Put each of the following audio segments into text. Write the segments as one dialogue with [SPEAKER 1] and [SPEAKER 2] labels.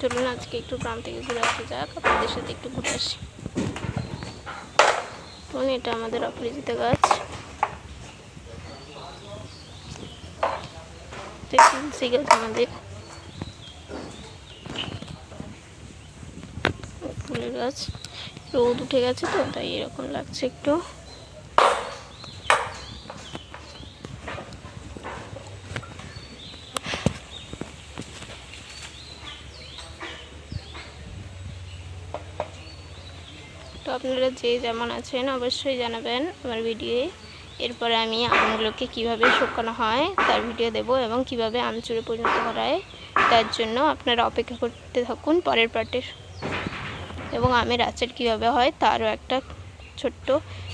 [SPEAKER 1] চলুন আজকে একটু গ্রাম থেকে ঘুরে আসা যাক, আপনাদের সাথে একটু ঘুরে আসি। এটা আমাদের অপরাজিতা গাছ, তুলসী গাছ আমাদের, ফুলের গাছ। রোদ উঠে গেছে তো তাই এরকম লাগছে একটু। তো আপনারা যে যেমন আছেন অবশ্যই জানাবেন আমার ভিডিওয়ে। এরপরে আমি আমগুলোকে কিভাবে শুকানো হয় তার ভিডিও দেব এবং কিভাবে আমচুরে পরিণত করা হয় তার জন্য আপনারা অপেক্ষা করতে থাকুন পরের পার্টের। এবং আমের আচার কীভাবে হয় তারও একটা ছোট্ট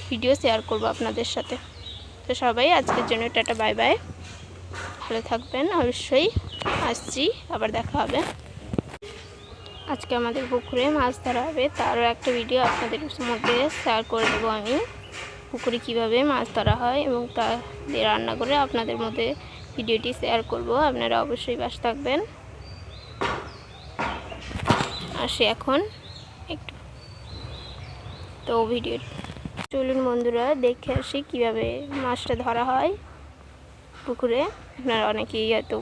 [SPEAKER 1] ভিডিও শেয়ার করব আপনাদের সাথে। তো সবাই আজকের জন্য টাটা, বাই বাই, ভালো থাকবেন। অবশ্যই আসছি, আবার দেখা হবে। আজকে আমাদের পুকুরে মাছ ধরা হবে, তারও একটা ভিডিও আপনাদের মধ্যে শেয়ার করে দেবো আমি। পুকুরে কিভাবে মাছ ধরা হয় এবং তা দিয়ে রান্না করে আপনাদের মধ্যে ভিডিওটি শেয়ার করব। আপনারা অবশ্যই পাশে থাকবেন। আসি এখন একটু, তো ভিডিও চলুন বন্ধুরা দেখে আসি কিভাবে মাছটা ধরা হয় পুকুরে। আপনারা অনেকেই হয়তো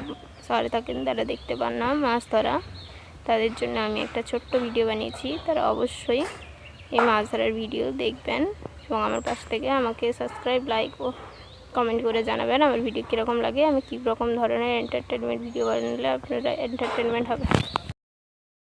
[SPEAKER 1] শহরে থাকেন, তারা দেখতে পান না মাছ ধরা, তাদের জন্য আমি একটা ছোট্ট ভিডিও বানিয়েছি। তারা অবশ্যই এই মাছ ধরার ভিডিও দেখবেন এবং আমার পাশ থেকে আমাকে সাবস্ক্রাইব, লাইক ও কমেন্ট করে জানাবেন আমার ভিডিও কীরকম লাগে, আমি কী রকম ধরনের এন্টারটেনমেন্ট ভিডিও বানালে আপনারা এন্টারটেনমেন্ট হবে।